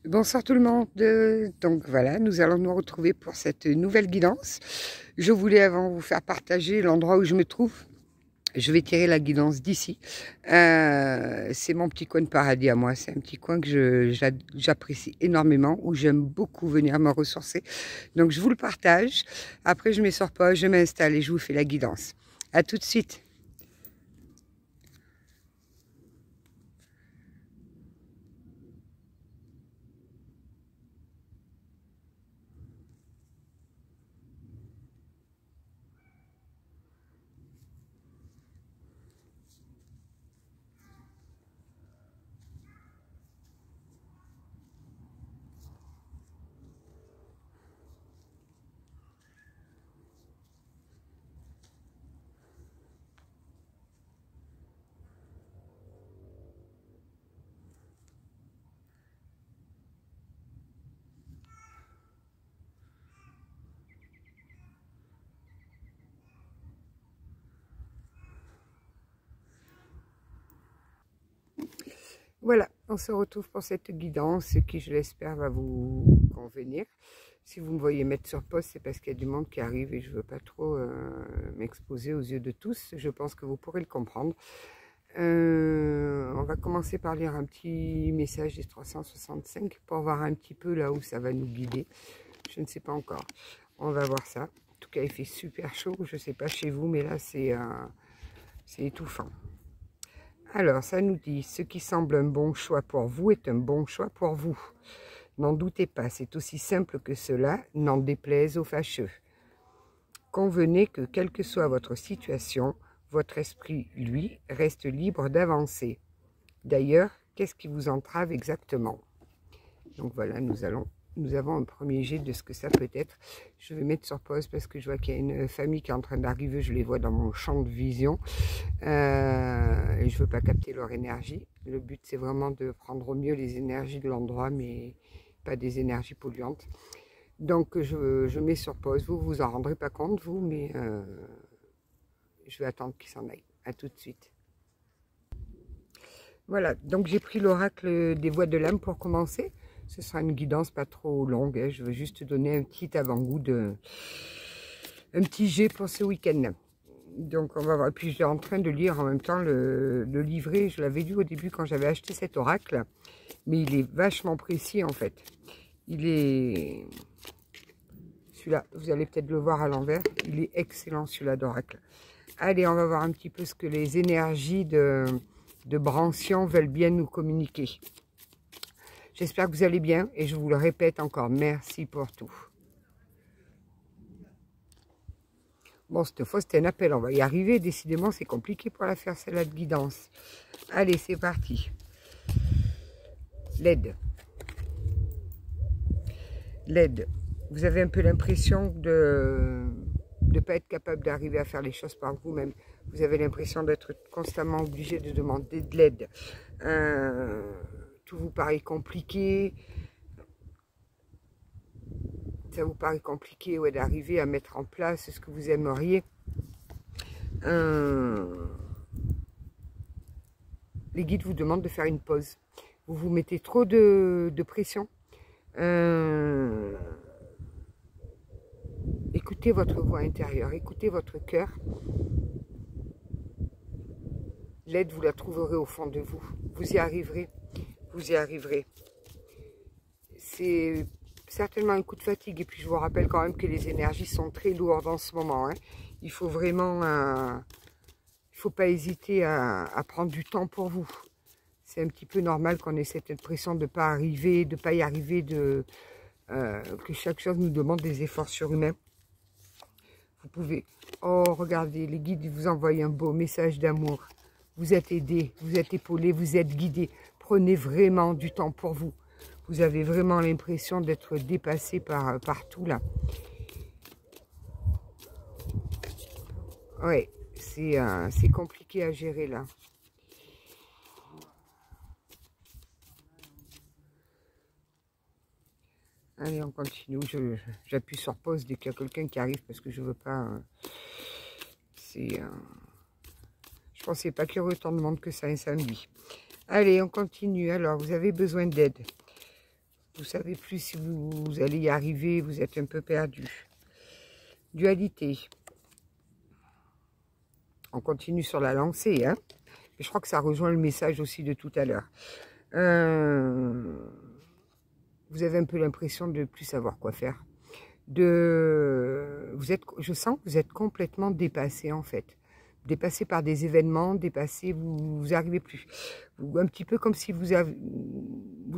Bonsoir tout le monde. Donc voilà, nous allons nous retrouver pour cette nouvelle guidance. Je voulais avant vous faire partager l'endroit où je me trouve. Je vais tirer la guidance d'ici. C'est mon petit coin de paradis à moi. C'est un petit coin que j'apprécie énormément, où j'aime beaucoup venir me ressourcer. Donc je vous le partage. Après je mets sur pause, je m'installe et je vous fais la guidance. À tout de suite. Voilà, on se retrouve pour cette guidance qui, je l'espère, va vous convenir. Si vous me voyez mettre sur pause, c'est parce qu'il y a du monde qui arrive et je ne veux pas trop m'exposer aux yeux de tous. Je pense que vous pourrez le comprendre. On va commencer par lire un petit message des 365 pour voir un petit peu là où ça va nous guider. Je ne sais pas encore. On va voir ça. En tout cas, il fait super chaud. Je ne sais pas chez vous, mais là, c'est étouffant. Alors, ça nous dit, ce qui semble un bon choix pour vous est un bon choix pour vous. N'en doutez pas, c'est aussi simple que cela, n'en déplaise aux fâcheux. Convenez que, quelle que soit votre situation, votre esprit, lui, reste libre d'avancer. D'ailleurs, qu'est-ce qui vous entrave exactement? Donc voilà, nous avons un premier jet de ce que ça peut être. Je vais mettre sur pause parce que je vois qu'il y a une famille qui est en train d'arriver. Je les vois dans mon champ de vision. Et je ne veux pas capter leur énergie. Le but, c'est vraiment de prendre au mieux les énergies de l'endroit, mais pas des énergies polluantes. Donc, je mets sur pause. Vous vous en rendrez pas compte, vous, mais je vais attendre qu'ils s'en aillent. À tout de suite. Voilà, donc j'ai pris l'oracle des voix de l'âme pour commencer. Ce sera une guidance pas trop longue, hein. Je veux juste donner un petit avant-goût un petit jet pour ce week-end. Donc on va voir. Puis je suis en train de lire en même temps le livret. Je l'avais lu au début quand j'avais acheté cet oracle, mais il est vachement précis en fait. Il est... Celui-là, vous allez peut-être le voir à l'envers. Il est excellent celui-là d'oracle. Allez, on va voir un petit peu ce que les énergies de Brancion veulent bien nous communiquer. J'espère que vous allez bien et je vous le répète encore, merci pour tout. Bon, cette fois, c'était un appel, on va y arriver. Décidément, c'est compliqué pour la faire, celle-là de guidance. Allez, c'est parti. L'aide. L'aide. Vous avez un peu l'impression de ne pas être capable d'arriver à faire les choses par vous-même. Vous avez l'impression d'être constamment obligé de demander de l'aide. Tout vous paraît compliqué. Ça vous paraît compliqué, ouais, d'arriver à mettre en place ce que vous aimeriez. Les guides vous demandent de faire une pause. Vous vous mettez trop de pression. Écoutez votre voix intérieure, écoutez votre cœur. L'aide, vous la trouverez au fond de vous. Vous y arriverez. Vous y arriverez. C'est certainement un coup de fatigue. Et puis, je vous rappelle quand même que les énergies sont très lourdes en ce moment. Hein. Il faut vraiment... il ne faut pas hésiter à prendre du temps pour vous. C'est un petit peu normal qu'on ait cette impression de ne pas arriver, de ne pas y arriver, que chaque chose nous demande des efforts surhumains. Vous pouvez... Oh, regardez, les guides vous envoient un beau message d'amour. Vous êtes aidé, vous êtes épaulé, vous êtes guidé. Prenez vraiment du temps pour vous. Vous avez vraiment l'impression d'être dépassé par tout là. Ouais, c'est compliqué à gérer là. Allez, on continue. J'appuie sur pause dès qu'il y a quelqu'un qui arrive parce que je veux pas... je pensais pas qu'il y aurait autant de monde que ça un samedi. Allez, on continue. Alors, vous avez besoin d'aide. Vous savez plus si vous allez y arriver, vous êtes un peu perdu. Dualité. On continue sur la lancée, hein. Et je crois que ça rejoint le message aussi de tout à l'heure. Vous avez un peu l'impression de ne plus savoir quoi faire. Je sens que vous êtes complètement dépassé en fait. Dépassé par des événements, dépassé, vous n'arrivez plus. Un petit peu comme si vous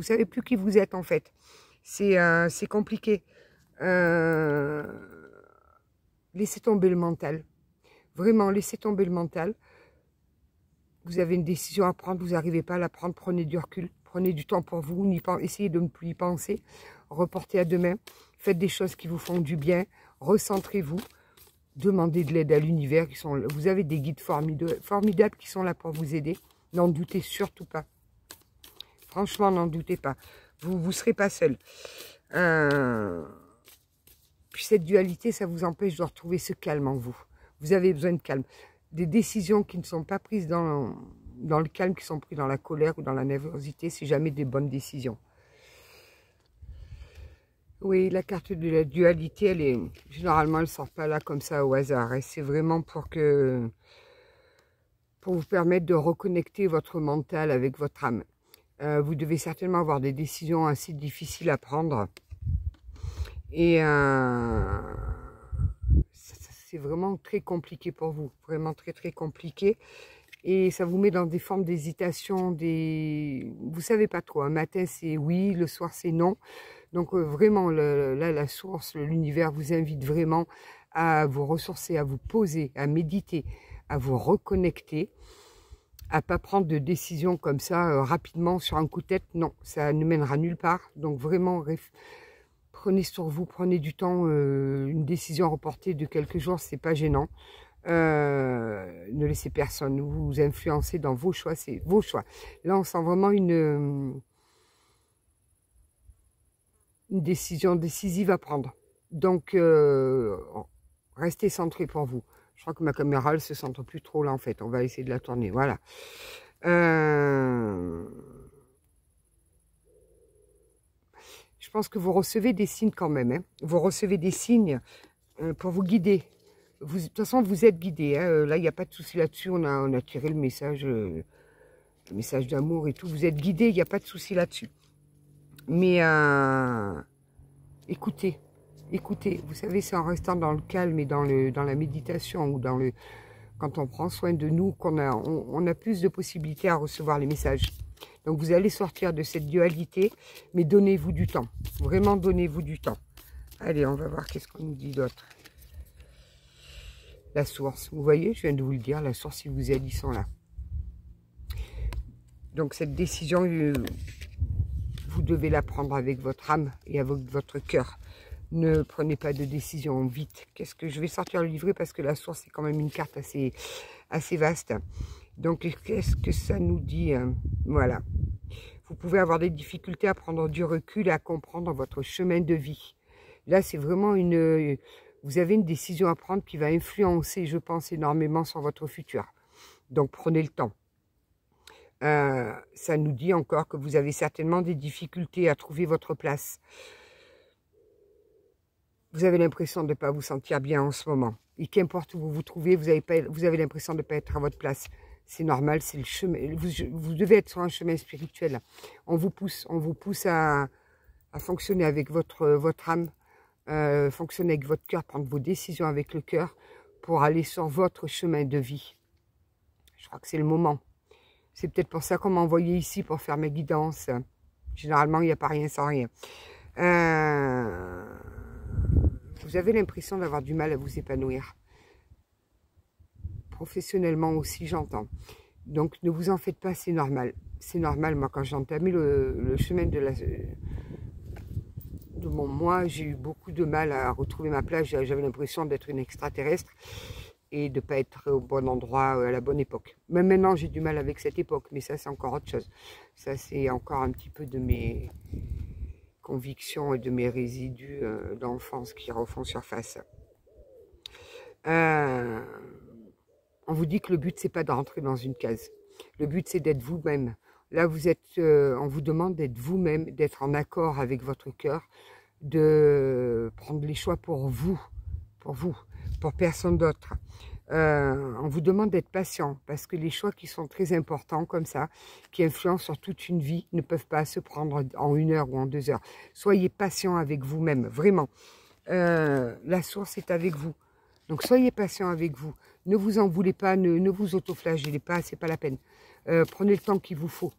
savez plus qui vous êtes en fait. C'est compliqué. Laissez tomber le mental. Vraiment, laissez tomber le mental. Vous avez une décision à prendre, vous n'arrivez pas à la prendre, prenez du recul, prenez du temps pour vous, essayez de ne plus y penser, reportez à demain, faites des choses qui vous font du bien, recentrez-vous, demandez de l'aide à l'univers. Vous avez des guides formidables qui sont là pour vous aider, n'en doutez surtout pas. Franchement, n'en doutez pas, vous ne serez pas seul. Puis cette dualité, ça vous empêche de retrouver ce calme en vous. Vous avez besoin de calme. Des décisions qui ne sont pas prises dans le calme, qui sont prises dans la colère ou dans la nervosité, c'est jamais des bonnes décisions. Oui, la carte de la dualité, généralement, elle ne sort pas là comme ça au hasard. Et c'est vraiment pour vous permettre de reconnecter votre mental avec votre âme. Vous devez certainement avoir des décisions assez difficiles à prendre. Et c'est vraiment très compliqué pour vous, vraiment très très compliqué. Et ça vous met dans des formes d'hésitation, vous savez pas trop. Un matin c'est oui, le soir c'est non. Donc vraiment, là la source, l'univers vous invite vraiment à vous ressourcer, à vous poser, à méditer, à vous reconnecter, à pas prendre de décision comme ça rapidement sur un coup de tête. Non, ça ne mènera nulle part. Donc vraiment, prenez sur vous, prenez du temps. Une décision reportée de quelques jours, c'est pas gênant. Ne laissez personne vous influencer dans vos choix, c'est vos choix. Là, on sent vraiment une décision décisive à prendre. Donc, restez centré pour vous. Je crois que ma caméra, elle se centre plus trop là, en fait. On va essayer de la tourner, voilà. Je pense que vous recevez des signes quand même. Hein. Vous recevez des signes pour vous guider. De toute façon, vous êtes guidé. Hein. Là, il n'y a pas de souci là-dessus. On a tiré le message d'amour et tout. Vous êtes guidé, il n'y a pas de souci là-dessus. Mais écoutez. Vous savez, c'est en restant dans le calme et dans la méditation ou quand on prend soin de nous qu'on a plus de possibilités à recevoir les messages. Donc, vous allez sortir de cette dualité, mais donnez-vous du temps. Vraiment, donnez-vous du temps. Allez, on va voir qu'est-ce qu'on nous dit d'autre. La source. Vous voyez, je viens de vous le dire, la source, ils vous aident, ils sont là. Donc, cette décision, vous devez la prendre avec votre âme et avec votre cœur. Ne prenez pas de décision vite. Qu'est-ce que je vais sortir le livret parce que la source, c'est quand même une carte assez vaste. Donc, qu'est-ce que ça nous dit? Voilà. Vous pouvez avoir des difficultés à prendre du recul et à comprendre votre chemin de vie. Là, c'est vraiment vous avez une décision à prendre qui va influencer, je pense, énormément sur votre futur. Donc, prenez le temps. Ça nous dit encore que vous avez certainement des difficultés à trouver votre place. Vous avez l'impression de ne pas vous sentir bien en ce moment. Et qu'importe où vous vous trouvez, vous avez l'impression de ne pas être à votre place. C'est normal, c'est le chemin. Vous devez être sur un chemin spirituel. On vous pousse à fonctionner avec votre âme, fonctionner avec votre cœur, prendre vos décisions avec le cœur pour aller sur votre chemin de vie. Je crois que c'est le moment. C'est peut-être pour ça qu'on m'a envoyé ici pour faire mes guidances. Généralement, il n'y a pas rien sans rien. Vous avez l'impression d'avoir du mal à vous épanouir. Professionnellement aussi, j'entends. Donc, ne vous en faites pas, c'est normal. C'est normal, moi, quand j'ai entamé le chemin de mon moi, j'ai eu beaucoup de mal à retrouver ma place. J'avais l'impression d'être une extraterrestre et de ne pas être au bon endroit à la bonne époque. Même maintenant, j'ai du mal avec cette époque, mais ça, c'est encore autre chose. Ça, c'est encore un petit peu de mes convictions et de mes résidus d'enfance qui refont surface. On vous dit que le but, c'est pas de rentrer dans une case. Le but, c'est d'être vous-même. Là, vous êtes, on vous demande d'être vous-même, d'être en accord avec votre cœur, de prendre les choix pour vous, pour personne d'autre. On vous demande d'être patient, parce que les choix qui sont très importants comme ça, qui influencent sur toute une vie, ne peuvent pas se prendre en 1 heure ou en 2 heures. Soyez patient avec vous-même, vraiment. La source est avec vous. Donc soyez patient avec vous. Ne vous en voulez pas, ne vous autoflagellez pas, c'est pas la peine. Prenez le temps qu'il vous faut.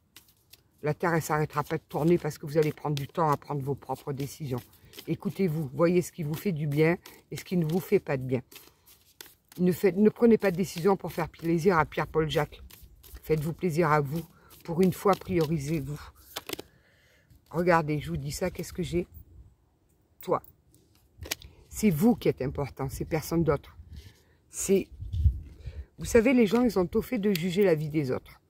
La Terre, elle ne s'arrêtera pas de tourner parce que vous allez prendre du temps à prendre vos propres décisions. Écoutez-vous, voyez ce qui vous fait du bien et ce qui ne vous fait pas de bien. Ne prenez pas de décision pour faire plaisir à Pierre-Paul Jacques. Faites-vous plaisir à vous. Pour une fois, priorisez-vous. Regardez, je vous dis ça, qu'est-ce que j'ai? Toi. C'est vous qui êtes important, c'est personne d'autre. C'est... Vous savez, les gens, ils ont tout fait de juger la vie des autres.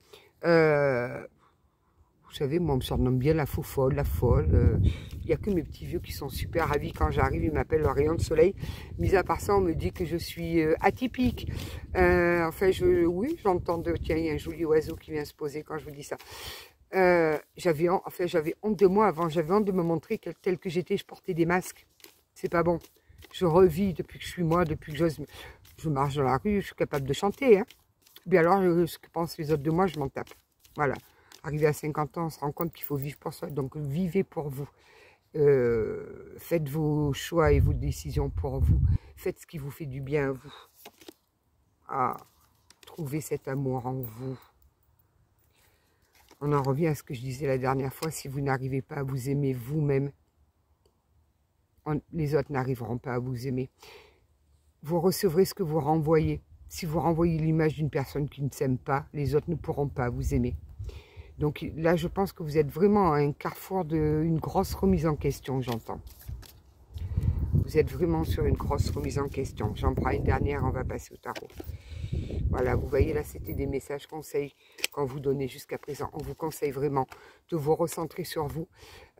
Vous savez, moi, on me surnomme bien la faux folle, la folle. Il n'y a que mes petits vieux qui sont super ravis quand j'arrive. Ils m'appellent le rayon de soleil. Mis à part ça, on me dit que je suis atypique. Enfin, oui, j'entends tiens, il y a un joli oiseau qui vient se poser quand je vous dis ça. J'avais honte de moi avant. J'avais honte de me montrer tel que j'étais. Je portais des masques. C'est pas bon. Je revis depuis que je suis moi, depuis que je marche dans la rue, je suis capable de chanter. Hein. Bien alors, ce que pensent les autres de moi, je m'en tape. Voilà. Arrivé à 50 ans, on se rend compte qu'il faut vivre pour soi. Donc, vivez pour vous. Faites vos choix et vos décisions pour vous. Faites ce qui vous fait du bien à vous. Ah, trouvez cet amour en vous. On en revient à ce que je disais la dernière fois. Si vous n'arrivez pas à vous aimer vous-même, les autres n'arriveront pas à vous aimer. Vous recevrez ce que vous renvoyez. Si vous renvoyez l'image d'une personne qui ne s'aime pas, les autres ne pourront pas vous aimer. Donc là, je pense que vous êtes vraiment à un carrefour d'une grosse remise en question, j'entends. Vous êtes vraiment sur une grosse remise en question. J'en prends une dernière, on va passer au tarot. Voilà, vous voyez là, c'était des messages conseils qu'on vous donnait jusqu'à présent. On vous conseille vraiment de vous recentrer sur vous,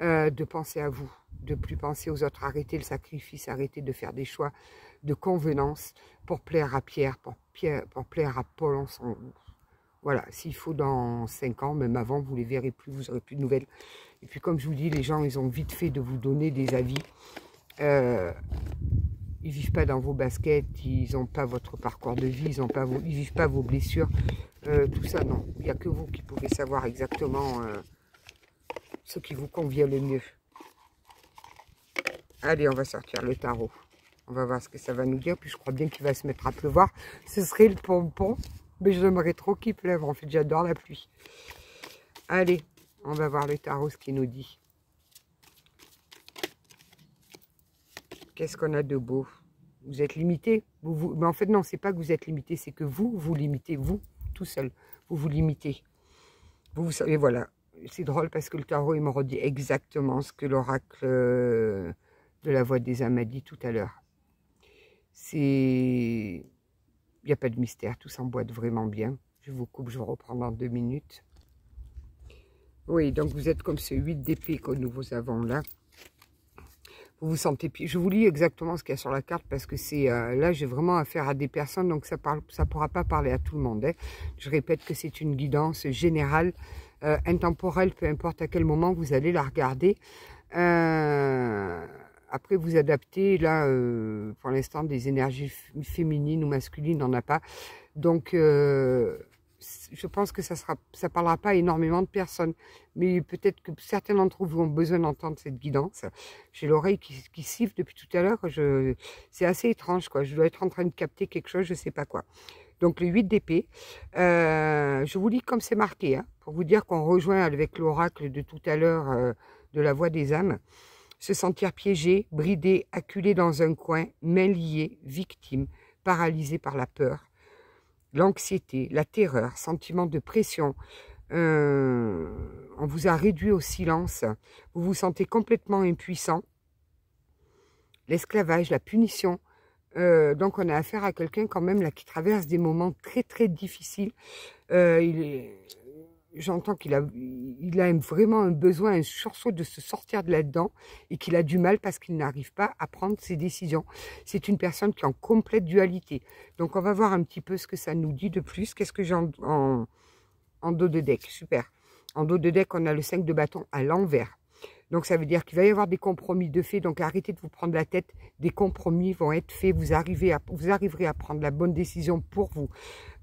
de penser à vous, de plus penser aux autres. Arrêtez le sacrifice, arrêtez de faire des choix de convenance pour plaire à Pierre, pour plaire à Paul. Voilà, s'il faut dans 5 ans, même avant, vous ne les verrez plus, vous n'aurez plus de nouvelles. Et puis comme je vous dis, les gens, ils ont vite fait de vous donner des avis. Ils ne vivent pas dans vos baskets, ils n'ont pas votre parcours de vie, ils ne vivent pas vos blessures. Tout ça, non. Il n'y a que vous qui pouvez savoir exactement ce qui vous convient le mieux. Allez, on va sortir le tarot. On va voir ce que ça va nous dire. Puis je crois bien qu'il va se mettre à pleuvoir. Ce serait le pompon. Mais j'aimerais trop qu'il pleuve. En fait, j'adore la pluie. Allez, on va voir le tarot, ce qu'il nous dit. Qu'est-ce qu'on a de beau? Vous êtes limité. Mais en fait, non, c'est pas que vous êtes limité. C'est que vous limitez, vous, tout seul. Vous limitez. Vous savez, voilà. C'est drôle parce que le tarot, il me redit exactement ce que l'oracle de la voix des âmes a dit tout à l'heure. C'est... Il n'y a pas de mystère, tout s'emboîte vraiment bien. Je vous coupe, je vous reprends dans 2 minutes. Oui, donc vous êtes comme ce 8 d'épée que nous avons là. Vous vous sentez... Je vous lis exactement ce qu'il y a sur la carte parce que c'est là, j'ai vraiment affaire à des personnes, donc ça ne pourra pas parler à tout le monde. Hein. Je répète que c'est une guidance générale, intemporelle, peu importe à quel moment vous allez la regarder. Après, vous adaptez, là, pour l'instant, des énergies féminines ou masculines, on n'en a pas. Donc, je pense que ça parlera pas énormément de personnes. Mais peut-être que certains d'entre vous ont besoin d'entendre cette guidance. J'ai l'oreille qui siffle depuis tout à l'heure. C'est assez étrange, quoi. Je dois être en train de capter quelque chose, je ne sais pas quoi. Donc, le 8 d'épée. Je vous lis comme c'est marqué, hein, pour vous dire qu'on rejoint avec l'oracle de tout à l'heure de la voix des âmes. Se sentir piégé, bridé, acculé dans un coin, mains liées, victime, paralysé par la peur, l'anxiété, la terreur, sentiment de pression. On vous a réduit au silence. Vous vous sentez complètement impuissant. L'esclavage, la punition. Donc on a affaire à quelqu'un quand même là qui traverse des moments très très difficiles. J'entends qu'il a vraiment un besoin, un sursaut de se sortir de là-dedans et qu'il a du mal parce qu'il n'arrive pas à prendre ses décisions. C'est une personne qui est en complète dualité. Donc, on va voir un petit peu ce que ça nous dit de plus. Qu'est-ce que j'ai en dos de deck? Super. En dos de deck, on a le 5 de bâton à l'envers. Donc, ça veut dire qu'il va y avoir des compromis de fait. Donc, arrêtez de vous prendre la tête. Des compromis vont être faits. Vous arriverez à prendre la bonne décision pour vous.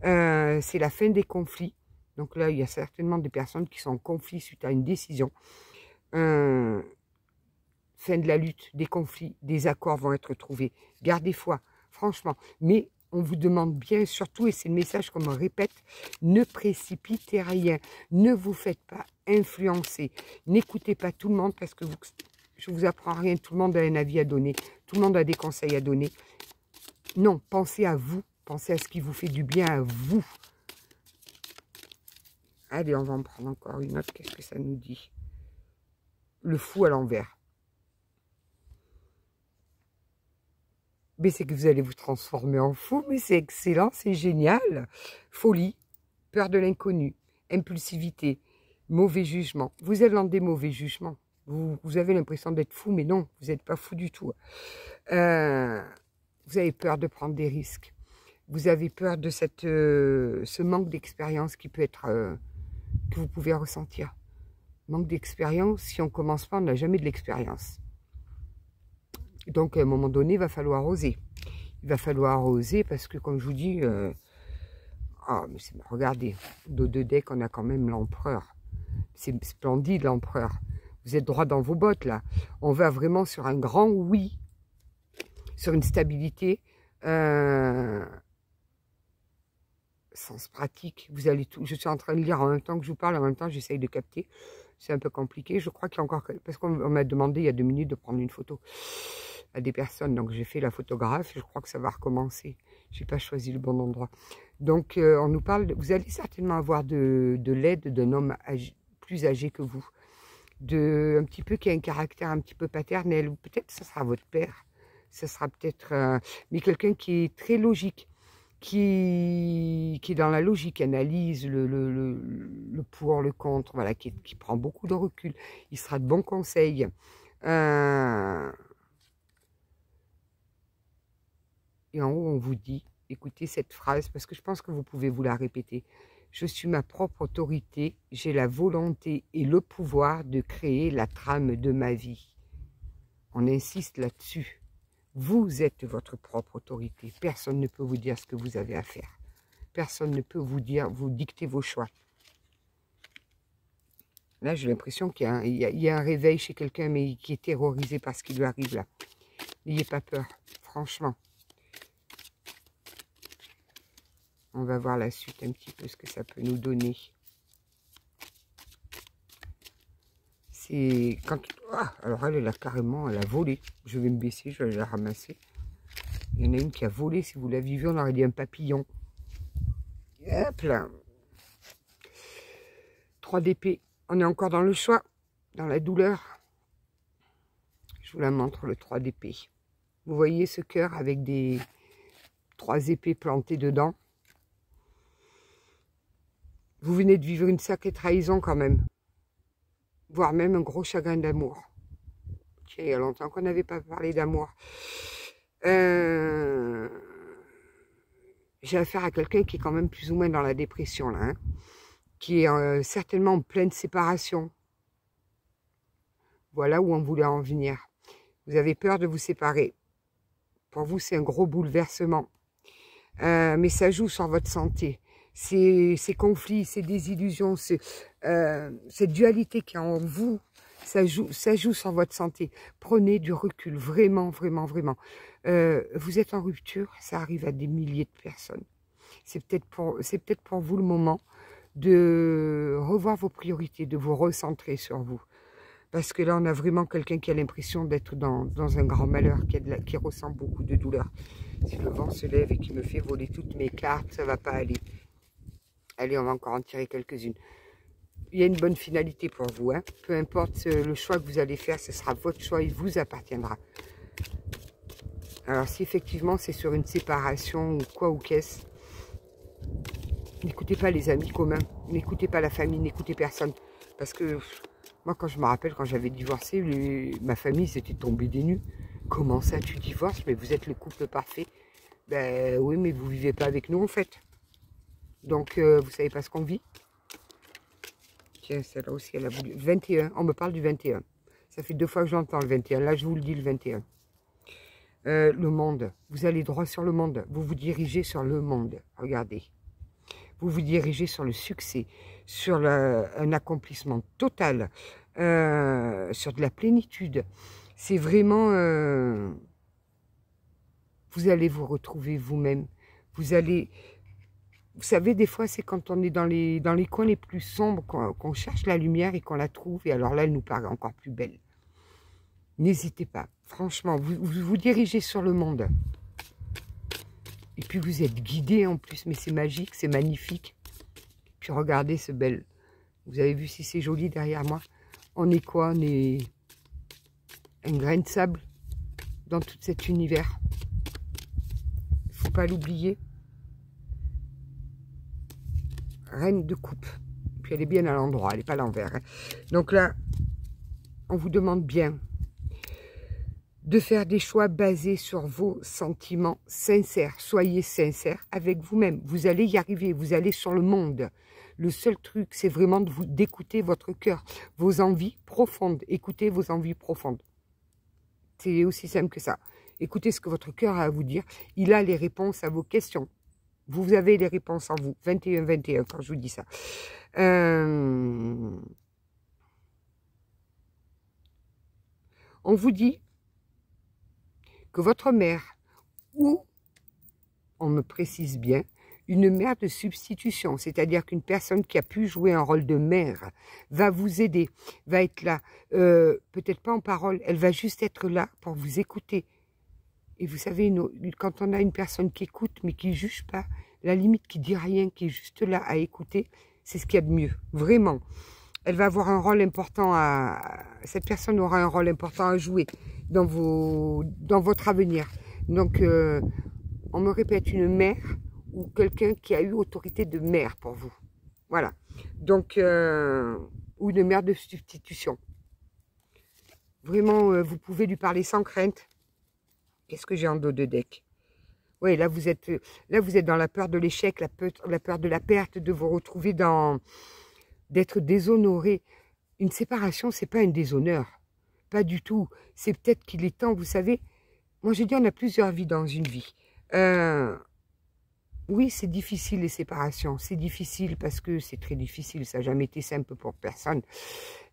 C'est la fin des conflits. Donc là, il y a certainement des personnes qui sont en conflit suite à une décision. Fin de la lutte, des conflits, des accords vont être trouvés. Gardez foi, franchement. Mais on vous demande bien, surtout, et c'est le message qu'on me répète, ne précipitez rien. Ne vous faites pas influencer. N'écoutez pas tout le monde parce que je ne vous apprends rien. Tout le monde a un avis à donner. Tout le monde a des conseils à donner. Non, pensez à vous. Pensez à ce qui vous fait du bien à vous. Allez, on va en prendre encore une autre. Qu'est-ce que ça nous dit? Le fou à l'envers. Mais c'est que vous allez vous transformer en fou, mais c'est excellent, c'est génial. Folie, peur de l'inconnu, impulsivité, mauvais jugement. Vous êtes dans des mauvais jugements. Vous avez l'impression d'être fou, mais non, vous n'êtes pas fou du tout. Vous avez peur de prendre des risques. Vous avez peur de ce manque d'expérience qui peut être, que vous pouvez ressentir. Manque d'expérience, si on ne commence pas, on n'a jamais de l'expérience. Donc, à un moment donné, il va falloir oser. Il va falloir oser parce que, comme je vous dis, regardez, dos de deck, on a quand même l'empereur. C'est splendide, l'empereur. Vous êtes droit dans vos bottes, là. On va vraiment sur un grand oui, sur une stabilité, sens pratique. Vous allez tout. Je suis en train de lire en même temps que je vous parle, en même temps, j'essaye de capter. C'est un peu compliqué. Je crois qu'il y a encore... Parce qu'on m'a demandé il y a 2 minutes de prendre une photo à des personnes. Donc, j'ai fait la photographe. Je crois que ça va recommencer. Je n'ai pas choisi le bon endroit. Donc, on nous parle... Vous allez certainement avoir de l'aide d'un homme plus âgé que vous. Un petit peu qui a un caractère un petit peu paternel. Ou peut-être ce sera votre père. Ce sera peut-être... mais quelqu'un qui est très logique. Qui est dans la logique, analyse le pour, le contre, voilà, qui prend beaucoup de recul. Il sera de bons conseils. Et en haut, on vous dit, écoutez cette phrase, parce que je pense que vous pouvez vous la répéter. Je suis ma propre autorité, j'ai la volonté et le pouvoir de créer la trame de ma vie. On insiste là-dessus. Vous êtes votre propre autorité. Personne ne peut vous dire ce que vous avez à faire. Personne ne peut vous dicter vos choix. Là, j'ai l'impression qu'il y a un réveil chez quelqu'un, mais qui est terrorisé par ce qui lui arrive là. N'ayez pas peur, franchement. On va voir la suite un petit peu, ce que ça peut nous donner. C'est quand... Ah, alors elle a carrément, elle a volé. Je vais me baisser, je vais la ramasser. Il y en a une qui a volé. Si vous l'aviez vu, on aurait dit un papillon. Hop là. 3 d'épée. On est encore dans le choix, dans la douleur. Je vous la montre, le 3 d'épée. Vous voyez ce cœur avec des 3 épées plantées dedans. Vous venez de vivre une sacrée trahison quand même. Voire même un gros chagrin d'amour. Tiens, il y a longtemps qu'on n'avait pas parlé d'amour. J'ai affaire à quelqu'un qui est quand même plus ou moins dans la dépression, là. Hein, qui est certainement en pleine séparation. Voilà où on voulait en venir. Vous avez peur de vous séparer. Pour vous, c'est un gros bouleversement. Mais ça joue sur votre santé. Ces conflits, ces désillusions, cette dualité qui est en vous, ça joue sur votre santé. Prenez du recul, vraiment, vraiment, vraiment. Vous êtes en rupture, ça arrive à des milliers de personnes. C'est peut-être pour vous le moment de revoir vos priorités, de vous recentrer sur vous. Parce que là, on a vraiment quelqu'un qui a l'impression d'être dans un grand malheur, qui ressent beaucoup de douleur. Si le vent se lève et qui me fait voler toutes mes cartes, ça ne va pas aller. Allez, on va encore en tirer quelques-unes. Il y a une bonne finalité pour vous. Hein. Peu importe le choix que vous allez faire, ce sera votre choix, il vous appartiendra. Alors, si effectivement c'est sur une séparation ou quoi ou qu'est-ce, n'écoutez pas les amis communs, n'écoutez pas la famille, n'écoutez personne. Parce que moi, quand je me rappelle, quand j'avais divorcé, ma famille s'était tombée des nues. Comment ça, tu divorces? Mais vous êtes le couple parfait. Ben oui, mais vous ne vivez pas avec nous en fait. Donc, vous savez pas ce qu'on vit. Tiens, celle-là aussi, elle a voulu. 21, on me parle du 21. Ça fait 2 fois que j'entends le 21. Là, je vous le dis, le 21. Le monde. Vous allez droit sur le monde. Vous vous dirigez sur le monde. Regardez. Vous vous dirigez sur le succès, sur un accomplissement total, sur de la plénitude. C'est vraiment... vous allez vous retrouver vous-même. Vous allez... Vous savez, des fois, c'est quand on est dans les coins les plus sombres qu'on cherche la lumière et qu'on la trouve. Et alors là, elle nous paraît encore plus belle. N'hésitez pas. Franchement, vous dirigez sur le monde. Et puis, vous êtes guidé en plus. Mais c'est magique, c'est magnifique. Puis, regardez ce bel... Vous avez vu si c'est joli derrière moi? On est quoi? On est un grain de sable dans tout cet univers. Il ne faut pas l'oublier. Reine de coupe. Puis elle est bien à l'endroit, elle n'est pas à l'envers. Hein. Donc là, on vous demande bien de faire des choix basés sur vos sentiments sincères. Soyez sincères avec vous-même. Vous allez y arriver, vous allez sur le monde. Le seul truc, c'est vraiment d'écouter votre cœur, vos envies profondes. Écoutez vos envies profondes. C'est aussi simple que ça. Écoutez ce que votre cœur a à vous dire. Il a les réponses à vos questions. Vous avez les réponses en vous. 21-21 quand je vous dis ça. On vous dit que votre mère, ou, on me précise bien, une mère de substitution, c'est-à-dire qu'une personne qui a pu jouer un rôle de mère va vous aider, va être là, peut-être pas en parole, elle va juste être là pour vous écouter. Et vous savez, quand on a une personne qui écoute, mais qui ne juge pas, la limite qui dit rien, qui est juste là à écouter, c'est ce qu'il y a de mieux, vraiment. Elle va avoir un rôle important cette personne aura un rôle important à jouer dans votre avenir. Donc, on me répète, une mère ou quelqu'un qui a eu autorité de mère pour vous. Voilà. Donc, ou une mère de substitution. Vraiment, vous pouvez lui parler sans crainte. Qu'est-ce que j'ai en dos de deck? Oui, là vous êtes dans la peur de l'échec, la peur de la perte, de vous retrouver d'être déshonoré. Une séparation, c'est pas un déshonneur. Pas du tout. C'est peut-être qu'il est temps, vous savez. Moi, j'ai dit, on a plusieurs vies dans une vie. Oui, c'est difficile les séparations. C'est difficile parce que c'est très difficile. Ça n'a jamais été simple pour personne.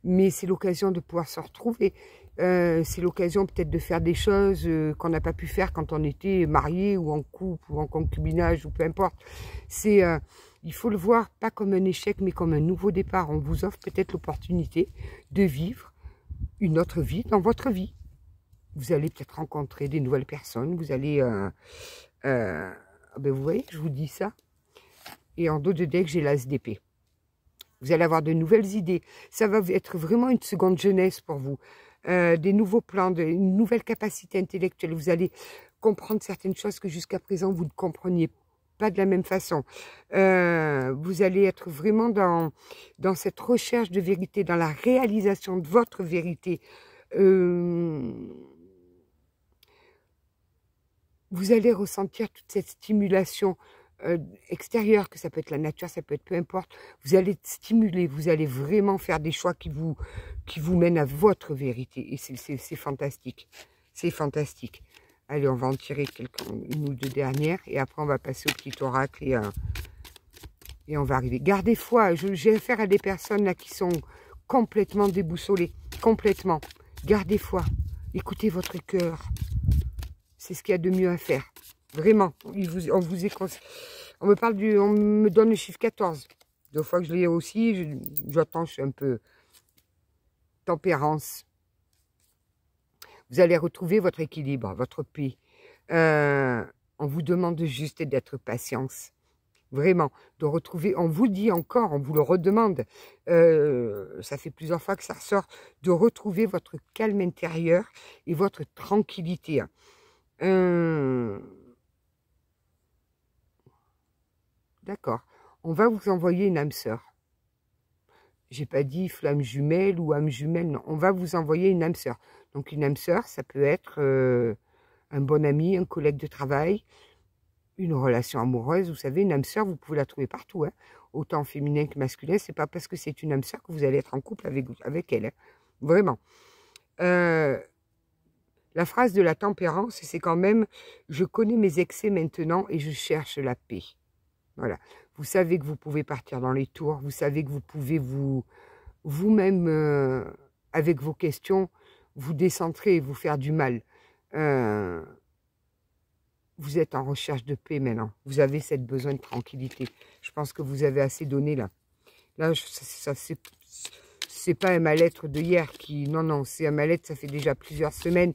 Mais c'est l'occasion de pouvoir se retrouver. C'est l'occasion peut-être de faire des choses qu'on n'a pas pu faire quand on était marié ou en couple ou en concubinage ou peu importe. Il faut le voir pas comme un échec mais comme un nouveau départ. On vous offre peut-être l'opportunité de vivre une autre vie dans votre vie. Vous allez peut-être rencontrer des nouvelles personnes. Vous allez... ben vous voyez, je vous dis ça. Et en dos de deck, j'ai l'as d'épée. Vous allez avoir de nouvelles idées. Ça va être vraiment une seconde jeunesse pour vous. Des nouveaux plans, une nouvelle capacité intellectuelle. Vous allez comprendre certaines choses que jusqu'à présent, vous ne compreniez pas de la même façon. Vous allez être vraiment dans cette recherche de vérité, dans la réalisation de votre vérité. Vous allez ressentir toute cette stimulation extérieure, que ça peut être la nature, ça peut être peu importe. Vous allez être stimulé, vous allez vraiment faire des choix qui vous mènent à votre vérité. Et c'est fantastique. C'est fantastique. Allez, on va en tirer une ou deux dernières. Et après, on va passer au petit oracle et on va arriver. Gardez foi. J'ai affaire à des personnes là qui sont complètement déboussolées. Complètement. Gardez foi. Écoutez votre cœur. C'est ce qu'il y a de mieux à faire. Vraiment. On me donne le chiffre 14. 2 fois que je l'ai aussi, j'attends, je suis un peu tempérance. Vous allez retrouver votre équilibre, votre paix. On vous demande juste d'être patience. Vraiment, de retrouver, on vous dit encore, on vous le redemande, ça fait plusieurs fois que ça ressort, de retrouver votre calme intérieur et votre tranquillité. D'accord. On va vous envoyer une âme sœur. J'ai pas dit flamme jumelle ou âme jumelle, non. On va vous envoyer une âme sœur. Donc une âme sœur, ça peut être un bon ami, un collègue de travail, une relation amoureuse. Vous savez, une âme sœur, vous pouvez la trouver partout. Hein. autant féminin que masculin. C'est pas parce que c'est une âme sœur que vous allez être en couple avec elle. Hein. Vraiment. La phrase de la tempérance, c'est quand même « je connais mes excès maintenant et je cherche la paix ». Voilà. Vous savez que vous pouvez partir dans les tours. Vous savez que vous pouvez vous-même, avec vos questions, vous décentrer et vous faire du mal. Vous êtes en recherche de paix maintenant. Vous avez cette besoin de tranquillité. Je pense que vous avez assez donné là. Là, c'est pas un mal-être de hier qui... Non, non, c'est un mal-être, ça fait déjà plusieurs semaines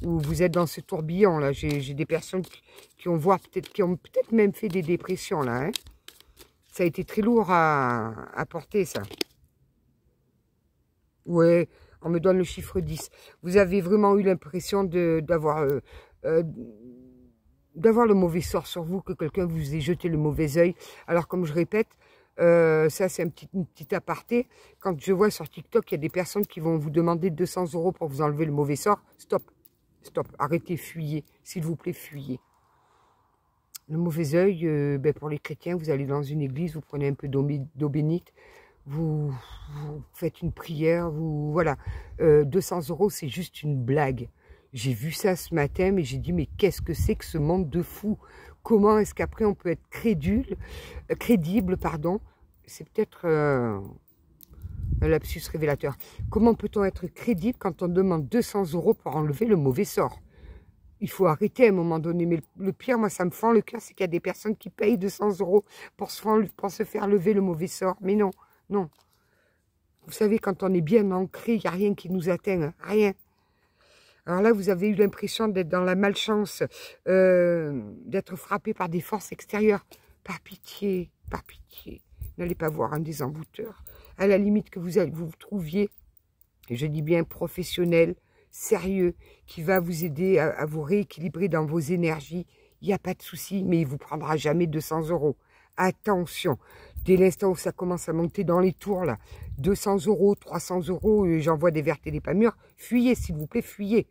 où vous êtes dans ce tourbillon là. J'ai des personnes qui ont peut-être même fait des dépressions là. Hein. Ça a été très lourd à porter ça. Ouais, on me donne le chiffre 10. Vous avez vraiment eu l'impression d'avoir le mauvais sort sur vous, que quelqu'un vous ait jeté le mauvais œil. Alors comme je répète, ça c'est une petite aparté. Quand je vois sur TikTok, il y a des personnes qui vont vous demander 200 € pour vous enlever le mauvais sort. Stop, stop, arrêtez, fuyez. S'il vous plaît, fuyez. Le mauvais œil, pour les chrétiens, vous allez dans une église, vous prenez un peu d'eau bénite, vous faites une prière, voilà. 200 € c'est juste une blague. J'ai vu ça ce matin, mais j'ai dit, mais qu'est-ce que c'est que ce monde de fous? Comment est-ce qu'après on peut être crédible, pardon. C'est peut-être un lapsus révélateur. Comment peut-on être crédible quand on demande 200 € pour enlever le mauvais sort? Il faut arrêter à un moment donné. Mais le pire, moi, ça me fend le cœur, c'est qu'il y a des personnes qui payent 200 € pour se faire lever le mauvais sort. Mais non, non. Vous savez, quand on est bien ancré, il n'y a rien qui nous atteint, hein, rien. Alors là, vous avez eu l'impression d'être dans la malchance, d'être frappé par des forces extérieures. Par pitié, n'allez pas voir un des envoûteurs. À la limite que vous trouviez, et je dis bien professionnel, sérieux, qui va vous aider à vous rééquilibrer dans vos énergies, il n'y a pas de souci, mais il ne vous prendra jamais 200 €. Attention, dès l'instant où ça commence à monter dans les tours, là, 200 €, 300 €, j'envoie des vertes et des pas mûres, fuyez, s'il vous plaît, fuyez.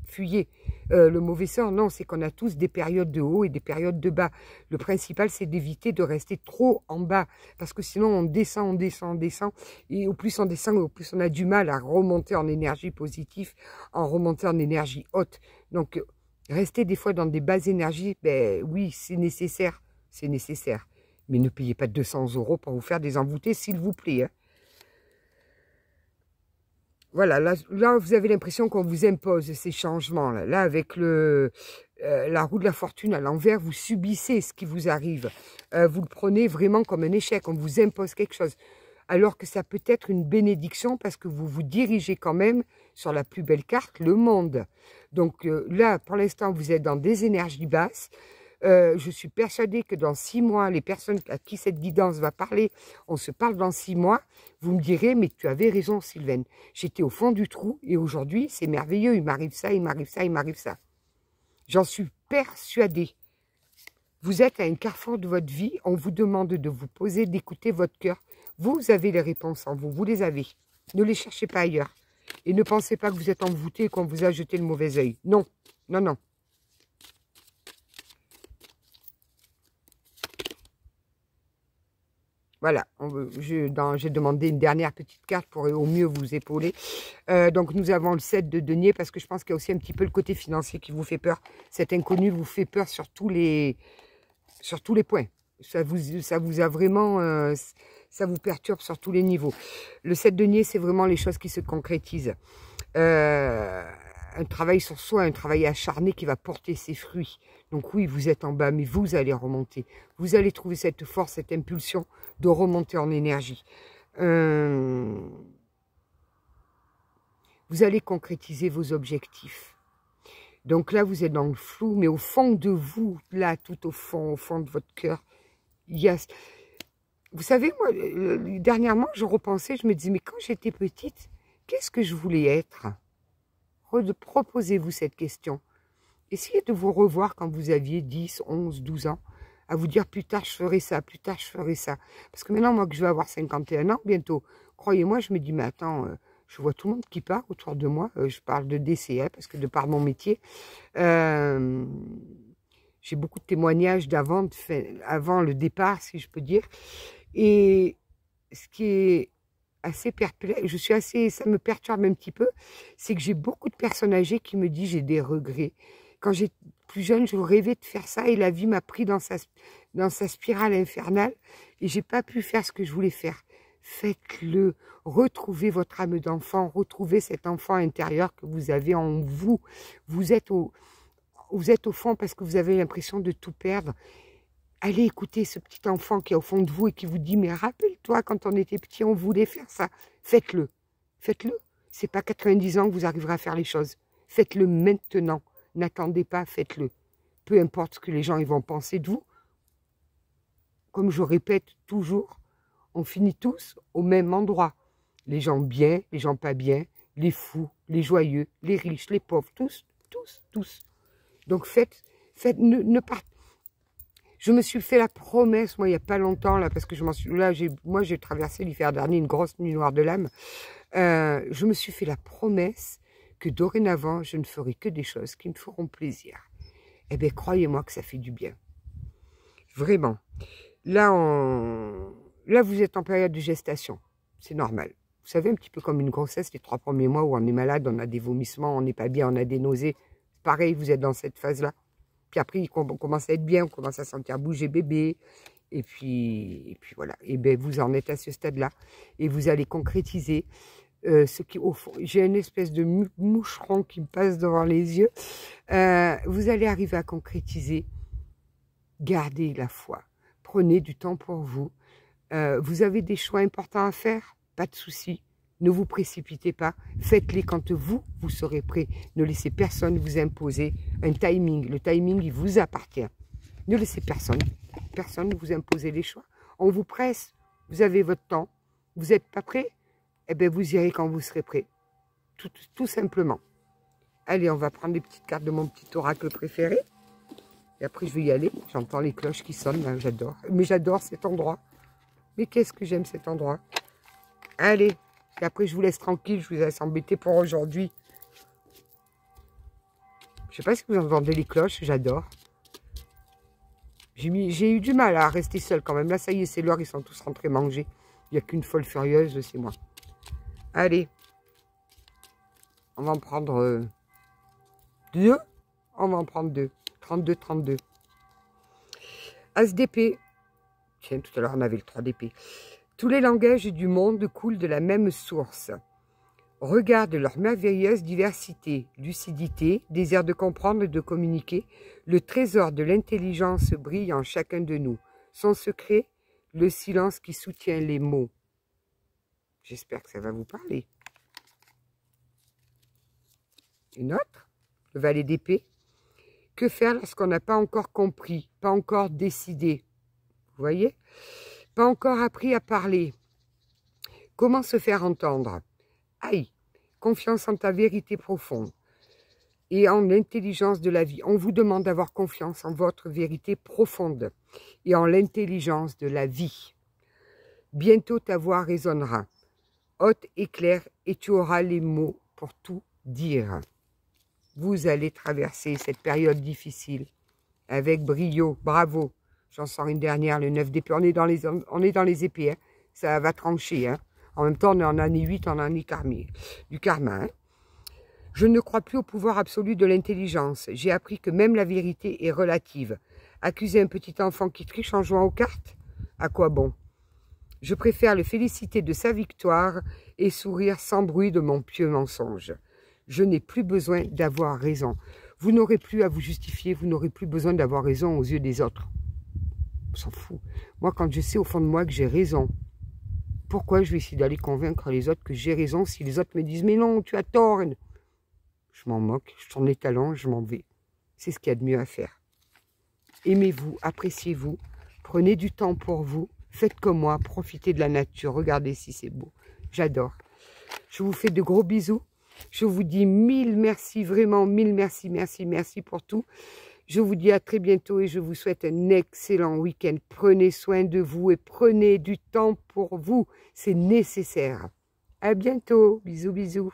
Fuyez. Le mauvais sort, non, c'est qu'on a tous des périodes de haut et des périodes de bas. Le principal, c'est d'éviter de rester trop en bas, parce que sinon, on descend, on descend, on descend, et au plus on descend, au plus on a du mal à remonter en énergie positive, en remonter en énergie haute. Donc, rester des fois dans des basses énergies, ben oui, c'est nécessaire, mais ne payez pas 200 € pour vous faire des envoûtés, s'il vous plaît, hein. Voilà, là, vous avez l'impression qu'on vous impose ces changements. Là avec la roue de la fortune à l'envers, vous subissez ce qui vous arrive. Vous le prenez vraiment comme un échec. On vous impose quelque chose. Alors que ça peut être une bénédiction parce que vous vous dirigez quand même sur la plus belle carte, le monde. Donc là, pour l'instant, vous êtes dans des énergies basses. Je suis persuadée que dans 6 mois, les personnes à qui cette guidance va parler, on se parle dans 6 mois, vous me direz, mais tu avais raison Sylvaine, j'étais au fond du trou et aujourd'hui c'est merveilleux, il m'arrive ça, il m'arrive ça, il m'arrive ça. J'en suis persuadée. Vous êtes à un carrefour de votre vie, on vous demande de vous poser, d'écouter votre cœur. Vous avez les réponses en vous, vous les avez. Ne les cherchez pas ailleurs. Et ne pensez pas que vous êtes envoûté et qu'on vous a jeté le mauvais œil. Non, non, non. Voilà, j'ai demandé une dernière petite carte pour au mieux vous épauler. Donc nous avons le 7 de denier parce que je pense qu'il y a aussi un petit peu le côté financier qui vous fait peur. Cet inconnu vous fait peur sur tous les points. Ça vous a vraiment, ça vous perturbe sur tous les niveaux. Le 7 de denier, c'est vraiment les choses qui se concrétisent. Un travail sur soi, un travail acharné qui va porter ses fruits. Donc oui, vous êtes en bas, mais vous allez remonter. Vous allez trouver cette force, cette impulsion de remonter en énergie. Vous allez concrétiser vos objectifs. Donc là, vous êtes dans le flou, mais au fond de vous, là, tout au fond de votre cœur, il y a... Vous savez, moi, dernièrement, je repensais, je me disais, mais quand j'étais petite, qu'est-ce que je voulais être? Proposez-vous cette question. Essayez de vous revoir quand vous aviez 10, 11, 12 ans, à vous dire plus tard je ferai ça, plus tard je ferai ça. Parce que maintenant, moi que je vais avoir 51 ans bientôt, croyez-moi, je me dis, mais attends, je vois tout le monde qui part autour de moi. Je parle de décès, hein, parce que de par mon métier, j'ai beaucoup de témoignages avant le départ, si je peux dire. Et ce qui est assez perplexe, ça me perturbe un petit peu, c'est que j'ai beaucoup de personnes âgées qui me disent j'ai des regrets. Quand j'étais plus jeune, je rêvais de faire ça et la vie m'a pris dans sa spirale infernale et j'ai pas pu faire ce que je voulais faire. Faites-le, retrouvez votre âme d'enfant, retrouvez cet enfant intérieur que vous avez en vous. Vous êtes au fond parce que vous avez l'impression de tout perdre. Allez écouter ce petit enfant qui est au fond de vous et qui vous dit « Mais rappelle-toi, quand on était petit, on voulait faire ça. » Faites-le. Faites-le. C'est pas 90 ans que vous arriverez à faire les choses. Faites-le maintenant. N'attendez pas, faites-le. Peu importe ce que les gens ils vont penser de vous. Comme je répète toujours, on finit tous au même endroit. Les gens bien, les gens pas bien, les fous, les joyeux, les riches, les pauvres, tous. Donc ne partez. Je me suis fait la promesse, moi, il n'y a pas longtemps, là, parce que moi, j'ai traversé l'hiver dernier une grosse nuit noire de l'âme. Je me suis fait la promesse que dorénavant, je ne ferai que des choses qui me feront plaisir. Eh bien, croyez-moi que ça fait du bien. Vraiment. Là, vous êtes en période de gestation. C'est normal. Vous savez, un petit peu comme une grossesse, les 3 premiers mois où on est malade, on a des vomissements, on n'est pas bien, on a des nausées. Pareil, vous êtes dans cette phase-là. Puis après, on commence à être bien, on commence à sentir bouger bébé. Et puis voilà. Et bien, vous en êtes à ce stade-là. Et vous allez concrétiser ce qui, au fond, j'ai une espèce de moucheron qui me passe devant les yeux. Vous allez arriver à concrétiser. Gardez la foi. Prenez du temps pour vous. Vous avez des choix importants à faire. Pas de souci. Ne vous précipitez pas, faites-les quand vous serez prêt. Ne laissez personne vous imposer un timing. Le timing, il vous appartient. Ne laissez personne vous imposer les choix. On vous presse, vous avez votre temps. Vous n'êtes pas prêt? Eh bien, vous irez quand vous serez prêt. Tout simplement. Allez, on va prendre les petites cartes de mon petit oracle préféré. Et après, je vais y aller. J'entends les cloches qui sonnent, j'adore. Mais j'adore cet endroit. Mais qu'est-ce que j'aime cet endroit. Allez. Et après, je vous laisse tranquille, je vous laisse embêter pour aujourd'hui. Je ne sais pas si vous entendez les cloches, j'adore. J'ai eu du mal à rester seule quand même. Là, ça y est, c'est l'heure, ils sont tous rentrés manger. Il n'y a qu'une folle furieuse, c'est moi. Allez. On va en prendre 2. On va en prendre 2. 32. As d'épée. Tiens, tout à l'heure, on avait le 3 d'épée. Tous les langages du monde coulent de la même source. Regarde leur merveilleuse diversité, lucidité, désir de comprendre et de communiquer. Le trésor de l'intelligence brille en chacun de nous. Son secret, le silence qui soutient les mots. J'espère que ça va vous parler. Une autre, le valet d'épée. Que faire lorsqu'on n'a pas encore compris, pas encore décidé? Vous voyez? Pas encore appris à parler. Comment se faire entendre? Aïe, confiance en ta vérité profonde et en l'intelligence de la vie. On vous demande d'avoir confiance en votre vérité profonde et en l'intelligence de la vie. Bientôt ta voix résonnera, haute et claire, et tu auras les mots pour tout dire. Vous allez traverser cette période difficile avec brio, bravo. J'en sors une dernière, le 9 d'épée. On est dans les épées, hein. Ça va trancher. Hein. En même temps, on est en année 8, en année du karma. Hein. Je ne crois plus au pouvoir absolu de l'intelligence. J'ai appris que même la vérité est relative. Accuser un petit enfant qui triche en jouant aux cartes? À quoi bon? Je préfère le féliciter de sa victoire et sourire sans bruit de mon pieux mensonge. Je n'ai plus besoin d'avoir raison. Vous n'aurez plus à vous justifier, vous n'aurez plus besoin d'avoir raison aux yeux des autres. On s'en fout. Moi, quand je sais au fond de moi que j'ai raison, pourquoi je vais essayer d'aller convaincre les autres que j'ai raison si les autres me disent « Mais non, tu as tort !» Je m'en moque, je tourne les talons, je m'en vais. C'est ce qu'il y a de mieux à faire. Aimez-vous, appréciez-vous, prenez du temps pour vous, faites comme moi, profitez de la nature, regardez si c'est beau. J'adore. Je vous fais de gros bisous. Je vous dis 1000 merci, vraiment 1000 merci, merci pour tout. Je vous dis à très bientôt et je vous souhaite un excellent week-end. Prenez soin de vous et prenez du temps pour vous. C'est nécessaire. À bientôt. Bisous, bisous.